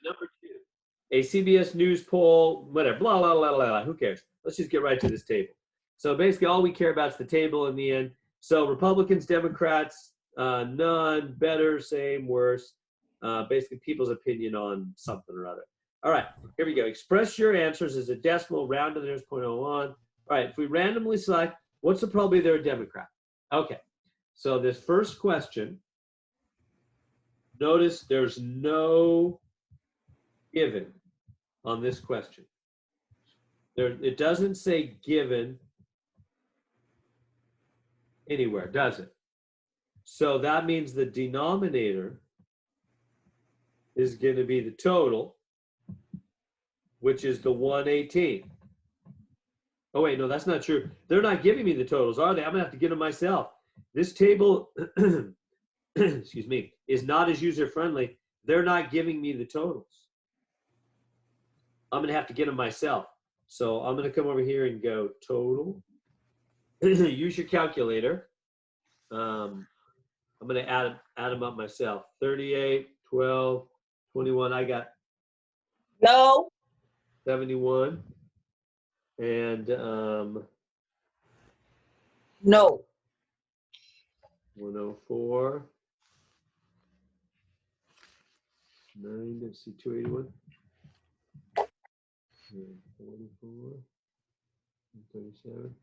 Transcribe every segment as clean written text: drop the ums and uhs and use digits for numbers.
number 2. A CBS News poll, whatever, blah, blah, blah, blah, blah. Who cares? Let's just get right to this table. So basically all we care about is the table in the end. So Republicans, Democrats, none, better, same, worse. Basically people's opinion on something or other. All right, here we go. Express your answers as a decimal, round to the nearest 0.01. All right, if we randomly select, what's the probability they're a Democrat? Okay, so this first question, notice there's no given on this question. It doesn't say given anywhere, does it? So that means the denominator is going to be the total, which is the 118. Oh, wait, no, that's not true. They're not giving me the totals, are they? I'm going to have to get them myself. This table, excuse me, is not as user-friendly. They're not giving me the totals. I'm going to have to get them myself. So I'm going to come over here and go total. Use your calculator. I'm going to add them up myself. 38, 12, 21. I got No. 71. And No. 104. 9, let's see, 281. 44. 37.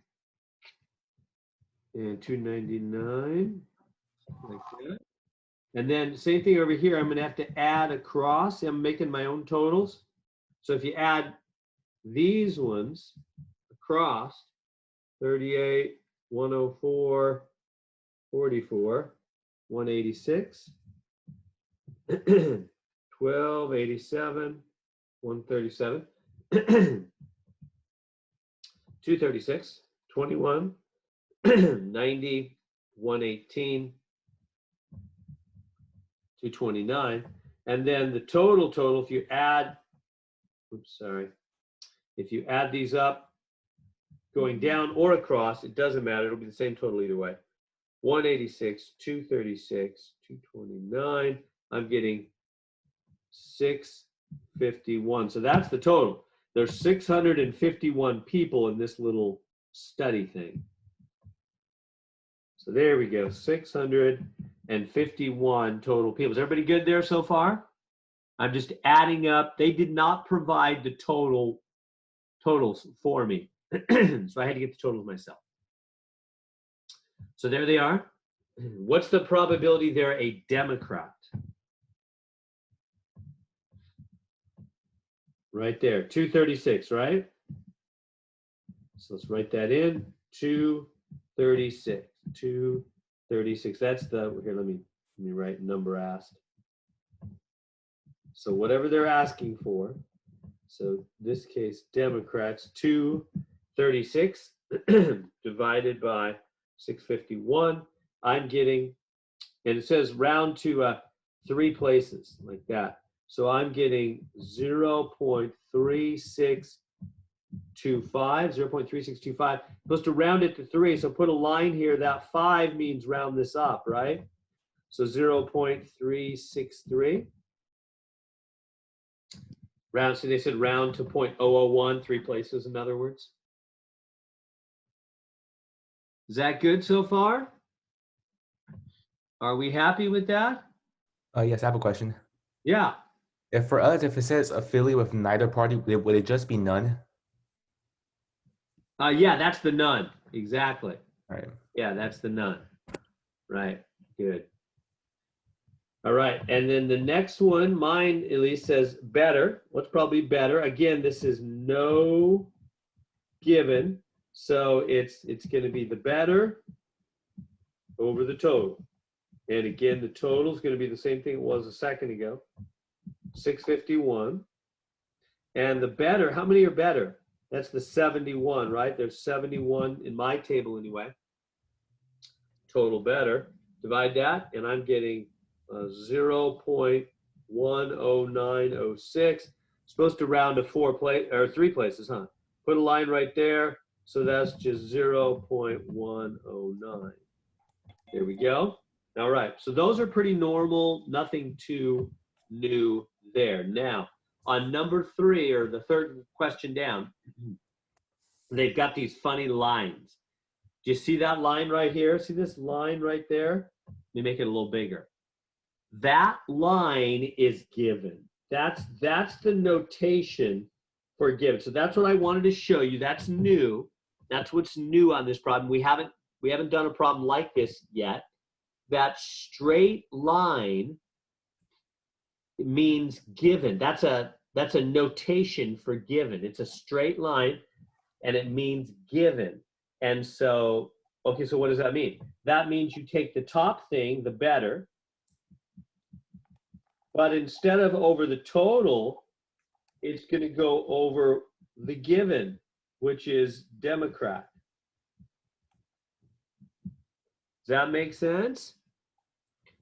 And 299. Like that. And then same thing over here. I'm going to have to add across. I'm making my own totals. So if you add these ones across, 38, 104, 44, 186, 12, 87, 137, 236, 21, 90, 118, 229, and then the total, if you add, if you add these up, going down or across, it doesn't matter, it'll be the same total either way. 186, 236, 229, I'm getting 651. So that's the total. There's 651 people in this little study thing. So there we go, 651 total people. Is everybody good there so far? I'm just adding up. They did not provide the totals for me. So I had to get the totals myself. So there they are. What's the probability they're a Democrat? Right there, 236, right? So let's write that in, 236, 236. That's the, here, let me write number asked. So whatever they're asking for, so this case, Democrats, 236 divided by 651, I'm getting, and it says round to 3 places, like that. So I'm getting 0.3625, 0.3625. Supposed to round it to 3, so put a line here. That 5 means round this up, right? So 0.363. Round, so they said round to 0.001, 3 places, in other words. Is that good so far? Are we happy with that? Yes, I have a question. Yeah. If for us, if it says affiliate with neither party, would it just be none? Yeah, that's the none. Exactly. All right. Yeah, that's the none. Right. Good. All right. And then the next one, mine at least says better. What's probably better? Again, this is no given. So it's going to be the better over the total. And again, the total is going to be the same thing it was a second ago. 651. And the better, how many are better? That's the 71, right? There's 71 in my table anyway. Total better. Divide that, and I'm getting 0.10906. Supposed to round to 3 places, huh? Put a line right there. So that's just 0.109. There we go. All right. So those are pretty normal. Nothing too new there. Now, on number 3, or the third question down, they've got these funny lines. Do you see that line right here? See this line right there? Let me make it a little bigger. That line is given. That's the notation for given. So that's what I wanted to show you. That's new. That's what's new on this problem. We haven't done a problem like this yet. That straight line means given. That's a notation for given. It's a straight line and it means given. And so, okay, so what does that mean? That means you take the top thing, the better, but instead of over the total, it's going to go over the given, which is Democrat. Does that make sense?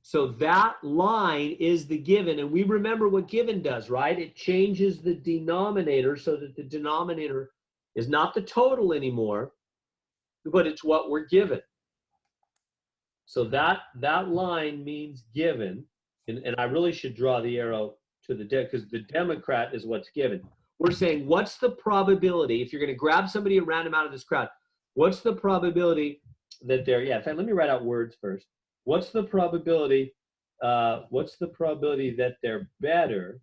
So that line is the given, and we remember what given does, right? It changes the denominator so that the denominator is not the total anymore, but it's what we're given. So that line means given, and I really should draw the arrow to the because the Democrat is what's given. We're saying, what's the probability, if you're going to grab somebody at random out of this crowd, what's the probability that they're, in fact, let me write out words first. What's the probability that they're better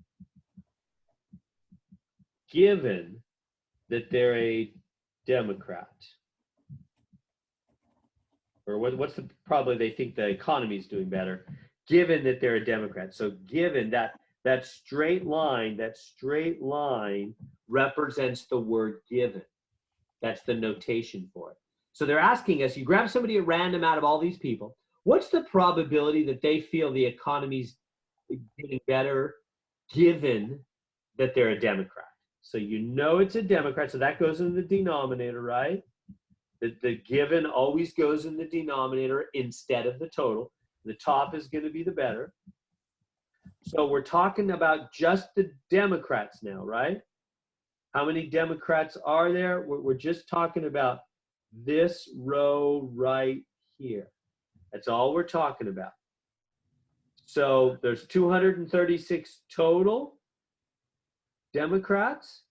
given that they're a Democrat? Or what's the probability they think the economy is doing better given that they're a Democrat? So given that straight line represents the word given. That's the notation for it. So they're asking us, you grab somebody at random out of all these people, what's the probability that they feel the economy's getting better given that they're a Democrat? So you know it's a Democrat, so that goes in the denominator, right? The given always goes in the denominator instead of the total. The top is going to be the better. So we're talking about just the Democrats now, right? How many Democrats are there? We're just talking about this row right here. That's all we're talking about. So there's 236 total Democrats.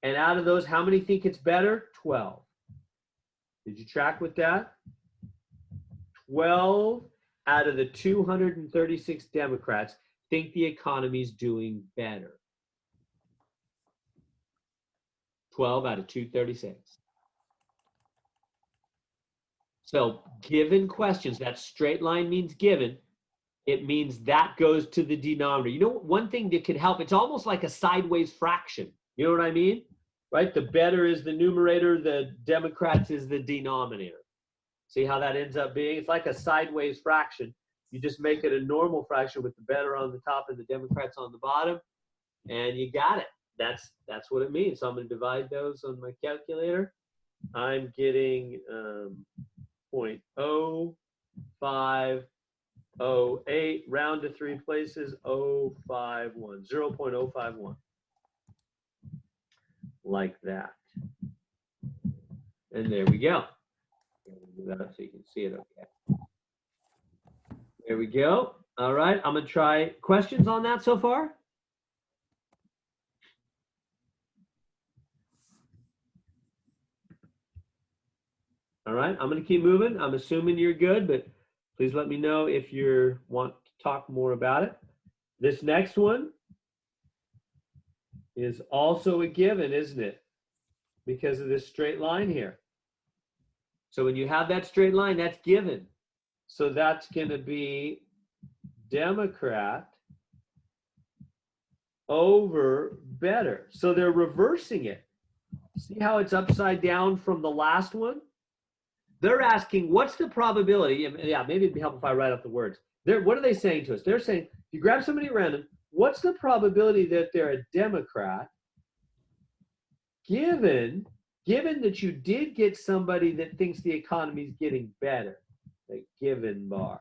And out of those, how many think it's better? 12. Did you track with that? 12 out of the 236 Democrats think the economy's doing better. 12 out of 236. So given questions, that straight line means given. It means that goes to the denominator. You know, one thing that could help, it's almost like a sideways fraction. You know what I mean? Right? The better is the numerator, the Democrats is the denominator. See how that ends up being? It's like a sideways fraction. You just make it a normal fraction with the better on the top and the Democrats on the bottom, and you got it. That's what it means. So I'm going to divide those on my calculator. I'm getting 0.0508, round to 3 places, 0.051, 0.051. Like that. And there we go. Do that so you can see it okay. There we go. All right, I'm going to try questions on that so far. All right, I'm going to keep moving. I'm assuming you're good, but please let me know if you want to talk more about it. This next one is also a given, isn't it? Because of this straight line here. So when you have that straight line, that's given. So that's going to be Democrat over better. So they're reversing it. See how it's upside down from the last one? They're asking, what's the probability? Yeah, maybe it'd be helpful if I write up the words. What are they saying to us? They're saying, if you grab somebody at random, what's the probability that they're a Democrat given that you did get somebody that thinks the economy is getting better? The given bar.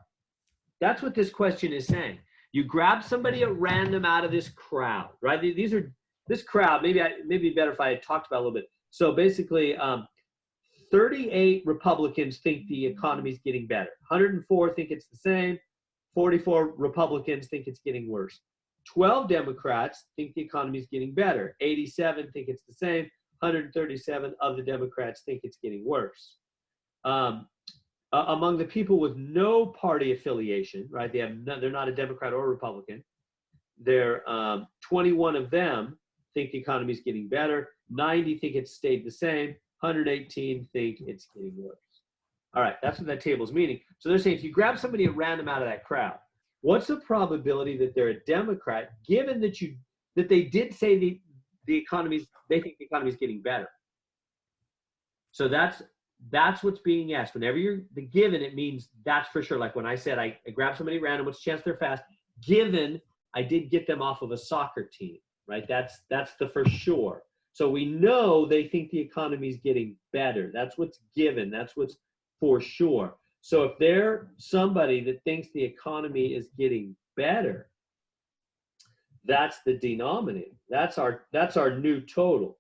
That's what this question is saying. You grab somebody at random out of this crowd, right? This crowd, maybe it'd be better if I had talked about it a little bit. So basically, 38 Republicans think the economy is getting better. 104 think it's the same. 44 Republicans think it's getting worse. 12 Democrats think the economy is getting better. 87 think it's the same. 137 of the Democrats think it's getting worse. Among the people with no party affiliation, right? They're not a Democrat or Republican. 21 of them think the economy is getting better. 90 think it's stayed the same. 118 think it's getting worse. All right, that's what that table is meaning. So they're saying if you grab somebody at random out of that crowd, what's the probability that they're a Democrat, given that they did say they think the economy is getting better? So that's what's being asked. Whenever you're the given, it means that's for sure. Like when I said I grab somebody at random, what's the chance they're fast? Given I did get them off of a soccer team, right? That's the for sure. So we know they think the economy is getting better. That's what's given. That's what's for sure. So if they're somebody that thinks the economy is getting better, that's the denominator. That's our new total.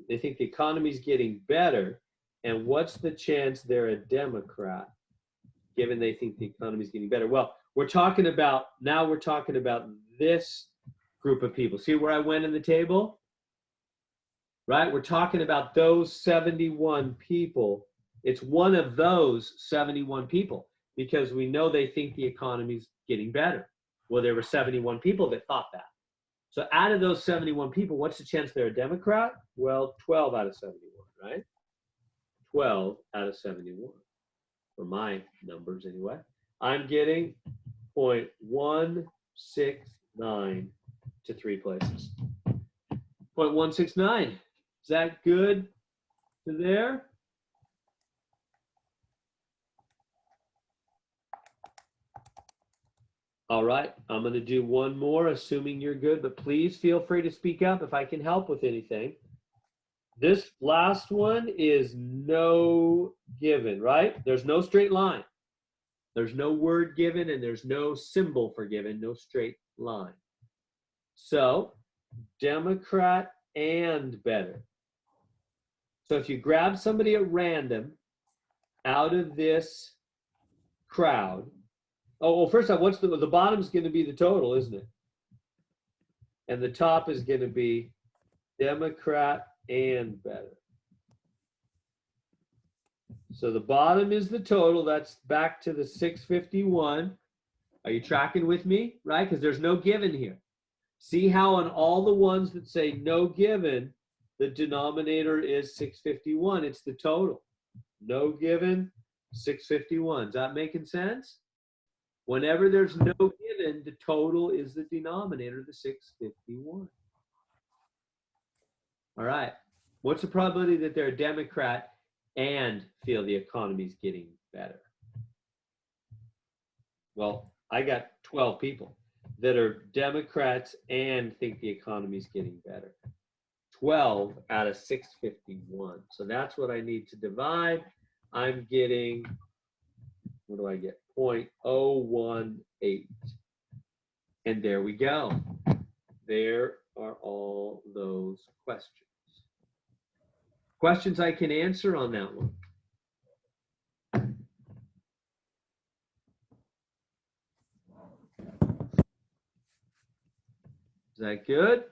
They think the economy is getting better, and what's the chance they're a Democrat, given they think the economy is getting better? Well, we're talking about this group of people. See where I went in the table? Right? We're talking about those 71 people. It's one of those 71 people because we know they think the economy's getting better. Well, there were 71 people that thought that. So out of those 71 people, what's the chance they're a Democrat? Well, 12 out of 71, right? 12 out of 71, for my numbers anyway. I'm getting 0.169 to 3 places. 0.169. Is that good to there? All right, I'm going to do one more, assuming you're good, but please feel free to speak up if I can help with anything. This last one is no given, right? There's no straight line. There's no word given, and there's no symbol for given, no straight line. So, Democrat and better. So if you grab somebody at random out of this crowd, well, first off, what's the bottom's going to be the total, isn't it? And the top is going to be Democrat and better. So the bottom is the total. That's back to the 651. Are you tracking with me? Right? Because there's no given here. See how on all the ones that say no given, the denominator is 651. It's the total. No given, 651. Is that making sense? Whenever there's no given, the total is the denominator, the 651. All right. What's the probability that they're a Democrat and feel the economy's getting better? Well, I got 12 people that are Democrats and think the economy's getting better. 12 out of 651. So that's what I need to divide. I'm getting, what do I get? 0.018. And there we go. There are all those questions. Questions I can answer on that one? Is that good?